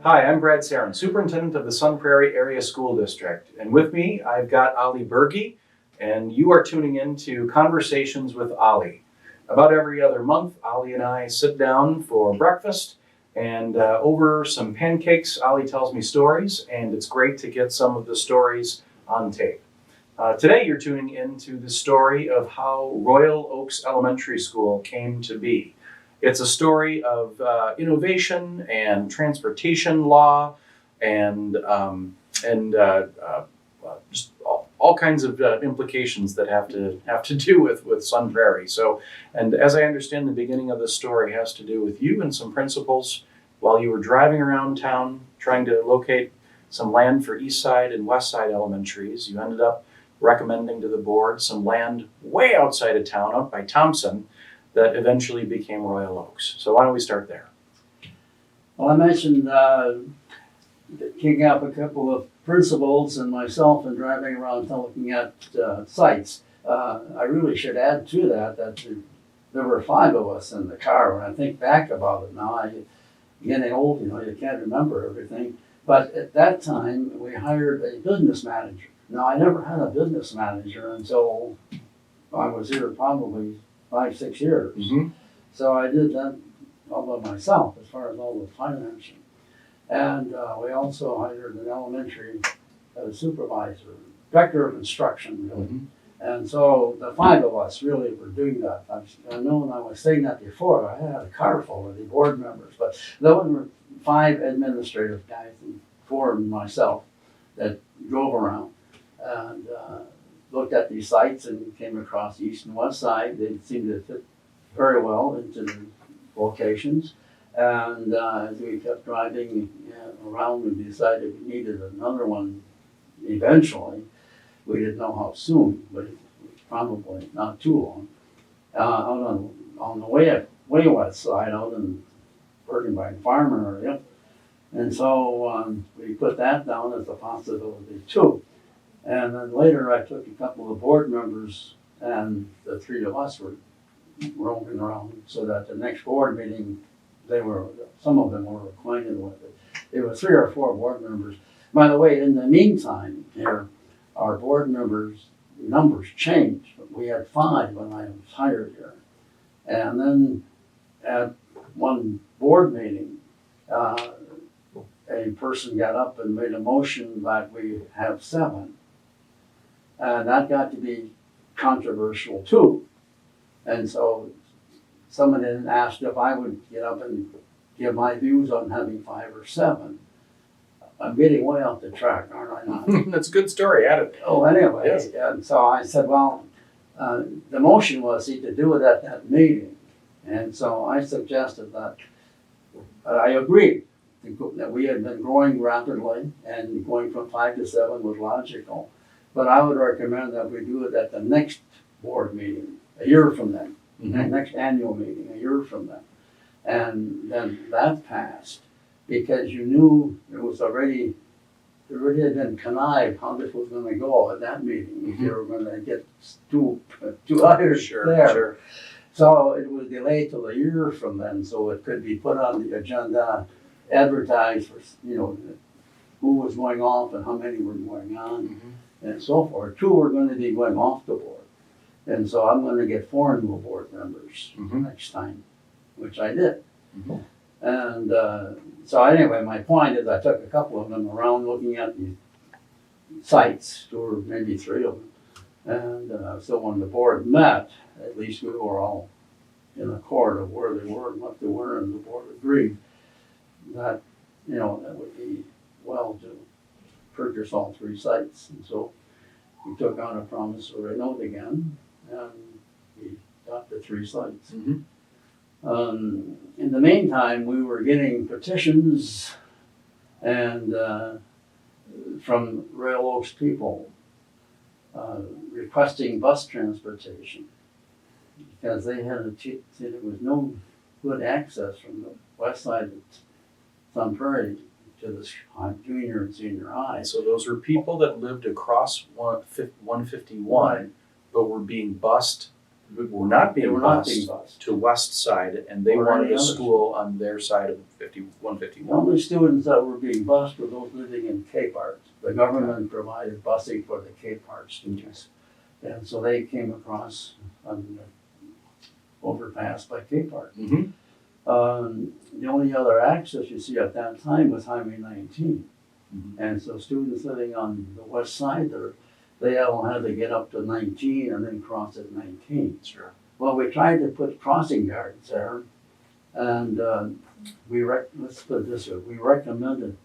Hi, I'm Brad Sarin, Superintendent of the Sun Prairie Area School District. And with me, I've got Ollie Berge, and you are tuning in to Conversations with Ollie. About every other month, Ollie and I sit down for breakfast, and over some pancakes, Ollie tells me stories, and it's great to get some of the stories on tape. Today, you're tuning into the story of how Royal Oaks Elementary School came to be. It's a story of innovation and transportation law and just all kinds of implications that have to do with Sun Prairie. So, and as I understand, the beginning of the story has to do with you and some principals while you were driving around town trying to locate some land for East Side and West Side elementaries. You ended up recommending to the board some land way outside of town, up by Thompson, that eventually became Royal Oaks. So why don't we start there? Well, I mentioned kicking up a couple of principals and myself and driving around looking at sites. I really should add to that there were 5 of us in the car. When I think back about it now, I'm getting old, you can't remember everything. But at that time, we hired a business manager. Now, I never had a business manager until I was here probably 5-6 years. Mm-hmm. So I did that all by myself as far as all the financing. And we also hired an elementary supervisor, director of instruction, really. Mm-hmm. And so the 5 of us really were doing that. I know I was saying that before, I had a car full of the board members, but those were 5 administrative guys and 4 of myself that drove around and looked at these sites and came across East and West Side. They seemed to fit very well into the locations. And as we kept driving around, we decided we needed another one eventually. We didn't know how soon, but it was probably not too long. Out on the way west side, out in working by the farmer area. And so we put that down as a possibility too. And then later I took a couple of board members and the 3 of us were roaming around so that the next board meeting, some of them were acquainted with it. There were 3 or 4 board members. By the way, in the meantime here, our board members' numbers changed. We had 5 when I was hired here. And then at one board meeting, a person got up and made a motion that we have 7. And that got to be controversial too. And so someone then asked if I would get up and give my views on having 5 or 7. I'm getting way off the track, aren't I not? That's a good story, add it. Oh, anyway, Yes. And so I said, well, the motion was to do it at that meeting. And so I suggested that I agreed that we had been growing rapidly and going from 5 to 7 was logical. But I would recommend that we do it at the next board meeting, a year from then, Mm-hmm. next annual meeting, a year from then. And then that passed because you knew there already had been connived how this was going to go at that meeting. Mm-hmm. If you were going to get two others there. Sure. So it was delayed till a year from then, so it could be put on the agenda, advertised for, who was going off and how many were going on. Mm-hmm. And so forth. 2 were going to be going off the board. And so I'm going to get 4 new board members Mm-hmm. next time, which I did. Mm-hmm. And so anyway, my point is I took a couple of them around looking at the sites, 2 or maybe 3 of them. And so when the board met, at least we were all in accord of where they were and what they were, and the board agreed that, that would be well to purchase all 3 sites. And so we took on a promissory note again, and we got the 3 sites. Mm-hmm. In the meantime, we were getting petitions and from Royal Oaks people requesting bus transportation because they had said there was no good access from the west side of Sun Prairie to the junior and senior high. So those were people that lived across 151, but were being bused were not They being were not being bused bused. to West Side, and they Or wanted any a other school on their side of The 151. only students that were being bused were those living in Cape Art. The government provided busing for the Cape Art students. And so they came across on the overpass by Cape Art. Mhm. The only other access you see at that time was Highway 19. Mhm. And so students living on the west side there, they all had to get up to 19 and then cross at 19. Sure. Well, we tried to put crossing guards there, and let's put it this way, we recommended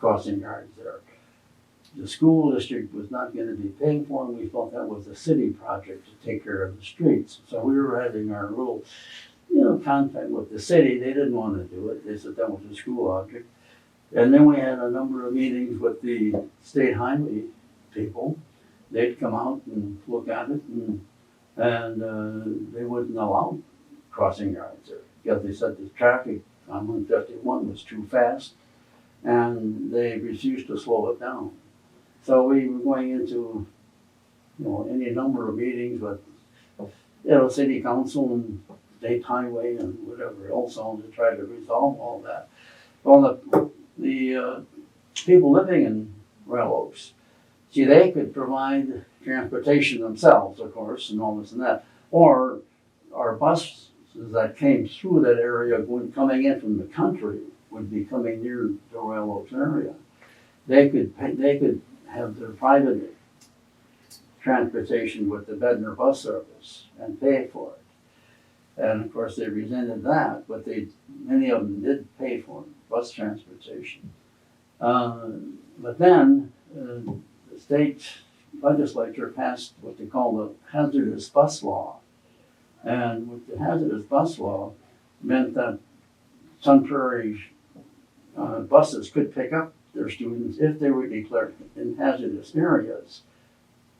crossing guards there. The school district was not gonna be paying for them, we thought that was a city project to take care of the streets. So we were having our little, contact with the city, they didn't wanna do it, they said that was a school object. And then we had a number of meetings with the state highway people. They'd come out and look at it, and they wouldn't allow crossing guards there. Because they said the traffic on 151 was too fast, and they refused to slow it down. So we were going into, any number of meetings with, city council and state highway and whatever else on to try to resolve all that. Well, the people living in Royal Oaks, see, they could provide transportation themselves, of course, and all this and that. Or our buses that came through that area coming in from the country would be coming near the Royal Oaks area. They could have their private transportation with the Bednar bus service and pay for it. And of course, they resented that, but many of them did pay for bus transportation. But then the state legislature passed what they call the hazardous bus law. And with the hazardous bus law meant that Sun Prairie buses could pick up their students if they were declared in hazardous areas.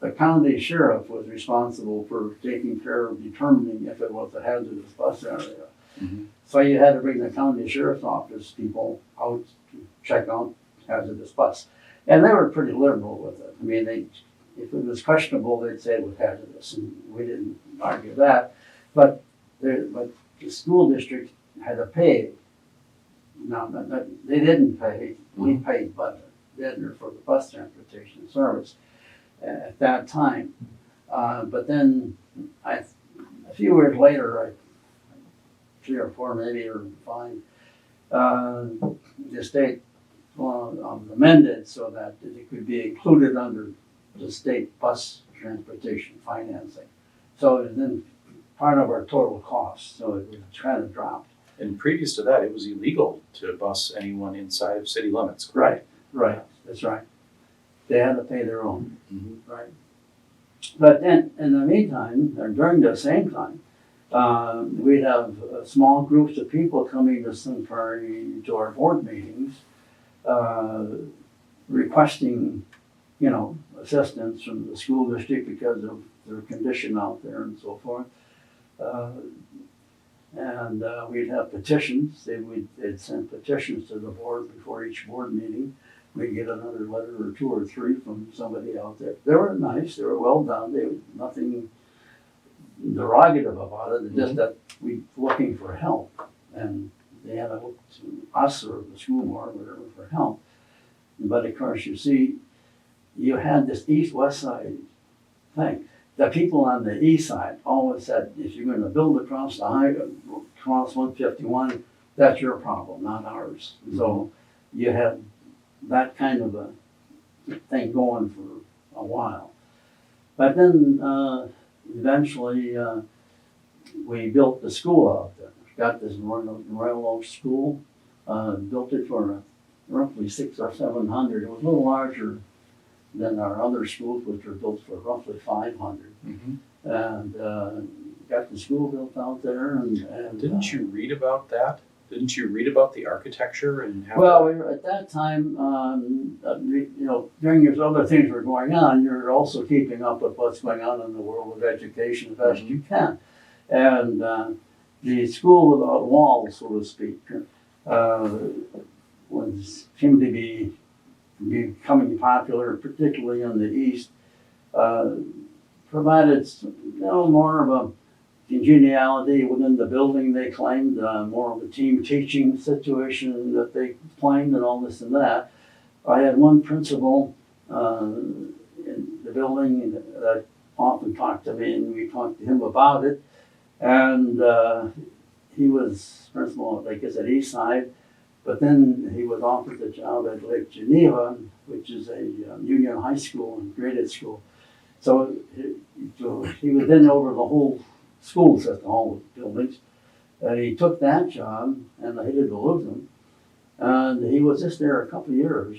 The county sheriff was responsible for taking care of determining if it was a hazardous bus area. Mhm. So you had to bring the county sheriff's office people out to check out hazardous bus. And they were pretty liberal with it. I mean, if it was questionable, they'd say it was hazardous, and we didn't argue that. But the school district had to pay. No, they didn't pay. We paid Bednar for the bus transportation service at that time. But then a few years later, 3 or 4 maybe, or 5, the state amended so that it could be included under the state bus transportation financing. So it was then part of our total cost, so it was kind of dropped. And previous to that, it was illegal to bus anyone inside of city limits, correct? Right, that's right. They had to pay their own, Mhm. right? But then, in the meantime, or during the same time, we'd have small groups of people coming to Sun Prairie to our board meetings, requesting, assistance from the school district because of their condition out there and so forth. And we'd have petitions. They'd send petitions to the board before each board meeting. We'd get another letter or 2 or 3 from somebody out there. They were nice. They were well done. They were nothing derogative about it. It's just that we were looking for help, and they had to look to us or the school board or whatever for help. But of course, you see, you had this east-west side thing. The people on the east side always said, if you're going to build across the highway, across 151, that's your problem, not ours. So you had that kind of a thing going for a while. But then eventually we built the school out there. Got this Royal Oaks school, built it for roughly 600 or 700. It was a little larger than our other schools, which were built for roughly 500. Mhm. And got the school built out there. And Didn't you read about that? Didn't you read about the architecture and how? Well, we were, at that time, during these other things were going on, you're also keeping up with what's going on in the world of education as best you can. And the school without walls, so to speak, seemed to be becoming popular, particularly in the East. Provided more of congeniality within the building, they claimed, more of a team teaching situation that they claimed and all this and that. I had one principal in the building that often talked to me, and we talked to him about it. And he was principal, I guess, at Eastside, but then he was offered the job at Lake Geneva, which is a union high school and graded school. So he was then over the whole school system, all the buildings. And he took that job, and I hated to lose him. And he was just there a couple of years,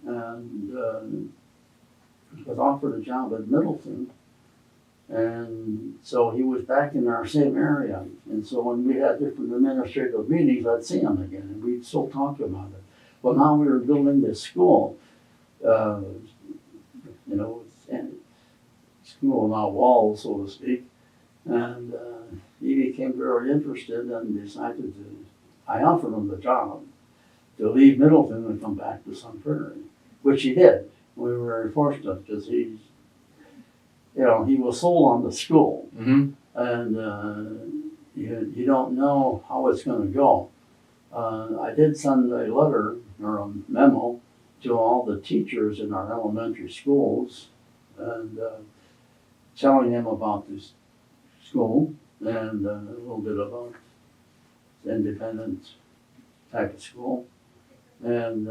and was offered a job at Middleton. And so he was back in our same area. And so when we had different administrative meetings, I'd see him again, and we'd still talk about it. Well, now we were building this school, and school without walls, so to speak. And he became very interested and decided to, I offered him the job to leave Middleton and come back to Sun Prairie, which he did. We were very fortunate because he was sold on the school. Mm-hmm. And you don't know how it's going to go. I did send a letter or a memo to all the teachers in our elementary schools and telling them about this school and a little bit about independent type of school, and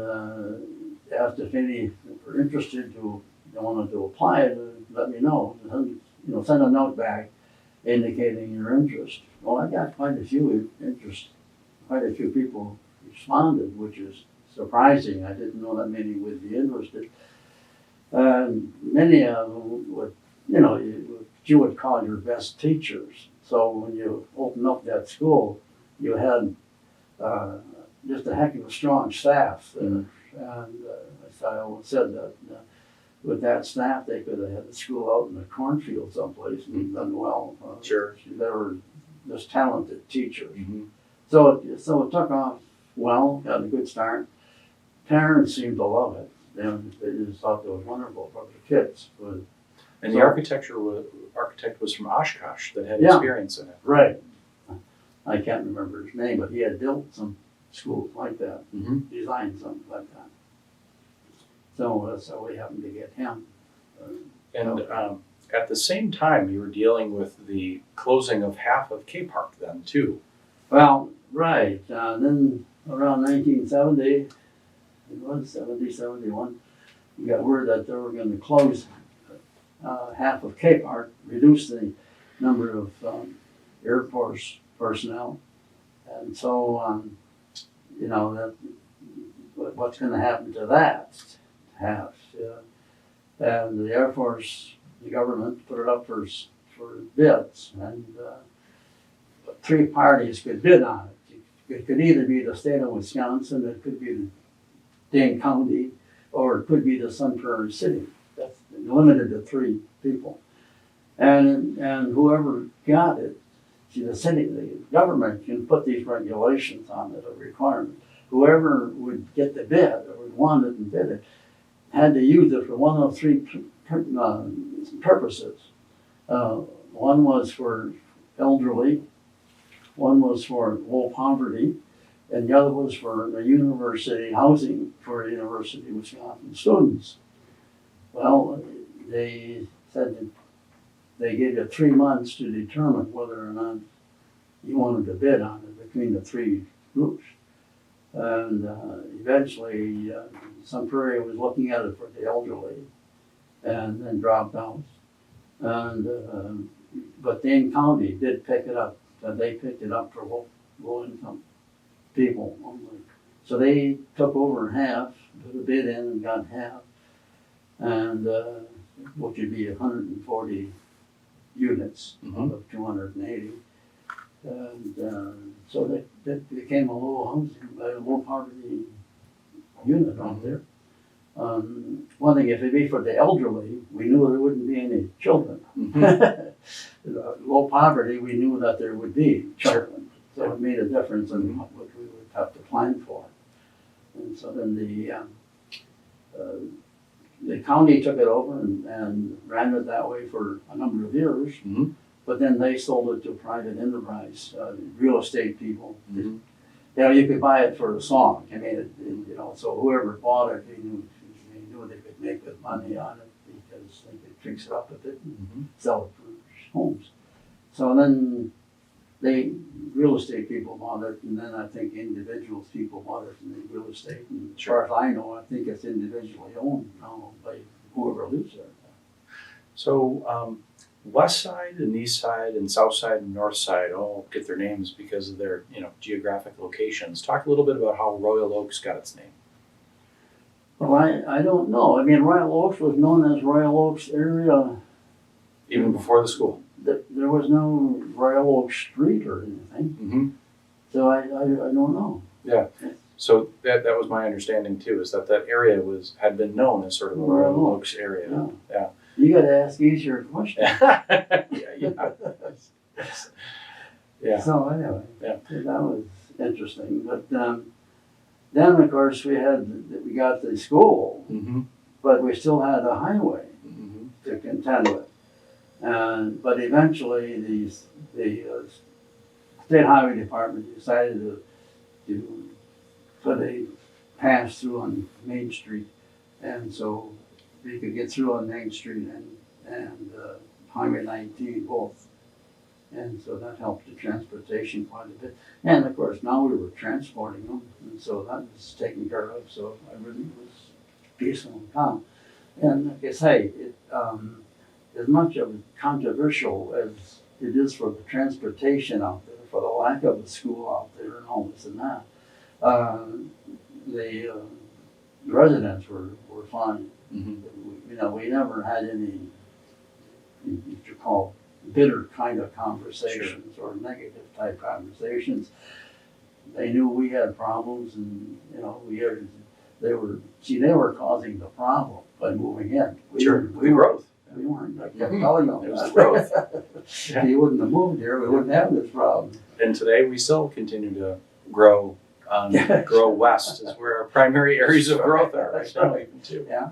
asked if any were interested to wanted to apply, let me know. Send a note back indicating your interest. Well, I got quite a few people responded, which is surprising. I didn't know that many would be interested. And many of them would, you would call your best teachers. So when you opened up that school, you had just a heck of a strong staff. And as I always said that with that staff, they could have had the school out in the cornfield someplace and done well. Sure. They were just talented teachers. Mm-hmm. So it took off well, got a good start. Parents seemed to love it. They just thought it was wonderful for the kids. And the architect was from Oshkosh that had Yeah. experience in it. Right. I can't remember his name, but he had built some schools like that, Mm-hmm. designed something like that. So we happened to get him. And at the same time, you were dealing with the closing of half of K Park then too. Well, right. Then around 1970, it was 71, we got word that they were going to close half of K Park, reduce the number of Air Force personnel. And so, that what's going to happen to that half? And the Air Force, the government put it up for bids, and three parties could bid on it. It could either be the state of Wisconsin, it could be the Dane County, or it could be the Sun Prairie City. That's limited to three people. And whoever got it, the government can put these regulations on it, a requirement. Whoever would get the bid or would want it and bid it had to use it for one of three purposes. One was for elderly, one was for low poverty, and the other was for the university housing for University of Wisconsin students. Well, they said that they gave you 3 months to determine whether or not you wanted to bid on it between the three groups. And eventually, Sun Prairie was looking at it for the elderly and then dropped out. And but Dane County did pick it up. They picked it up for low income people only. So they took over half, put a bid in and got half, and which would be 140 units out of 280. And so that became a low poverty unit out there. One thing, if it be for the elderly, we knew there wouldn't be any children. Low poverty, we knew that there would be children. So it made a difference in what we would have to plan for. And so then the county took it over and ran it that way for a number of years. but then they sold it to private enterprise, real estate people. Mhm. You know, you could buy it for a song. I mean, you know, so whoever bought it, they knew they could make good money on it because they could fix it up a bit and Mhm. sell it for homes. So then real estate people bought it, and then I think individuals people bought it from the real estate. And as far as I know, I think it's individually owned now by whoever lives there. So, west side and east side and south side and north side all get their names because of their, geographic locations. Talk a little bit about how Royal Oaks got its name. Well, I don't know. I mean, Royal Oaks was known as Royal Oaks area. Even before the school. There was no Royal Oaks Street or anything, Mm-hmm. so I don't know. Yeah. So that was my understanding too, is that area had been known as sort of a Royal Oaks area. Yeah. You got to ask easier questions. Yeah. Yeah. So anyway, Yeah. that was interesting. But then of course we got the school, Mm-hmm. but we still had a highway Mm-hmm. to contend with. But eventually the state highway department decided to put a pass through on Main Street, and so we could get through on Main Street and Highway 19 both. And so that helped the transportation quite a bit. And of course, now we were transporting them, and so that was taken care of, so everything was peaceful and calm. And like I say, as much of controversial as it is for the transportation out there, for the lack of a school out there and all this and that, the residents were fine. Mm-hmm. We never had any, what you call, bitter kind of conversations or negative type conversations. They knew we had problems, and they were causing the problem by moving in. The growth. We weren't. I kept telling them It was that. the growth. If you wouldn't have moved here, we wouldn't have this problem. And today we still continue to grow. Grow west is where our primary areas of growth are right now, even too. Yeah.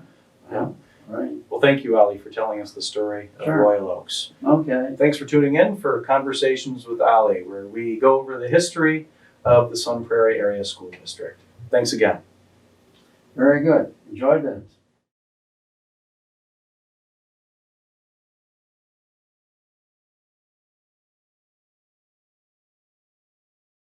Right. Well, thank you, Ollie, for telling us the story of Sure. Royal Oaks. Okay. Thanks for tuning in for Conversations with Ollie, where we go over the history of the Sun Prairie Area School District. Thanks again. Very good. Enjoyed this.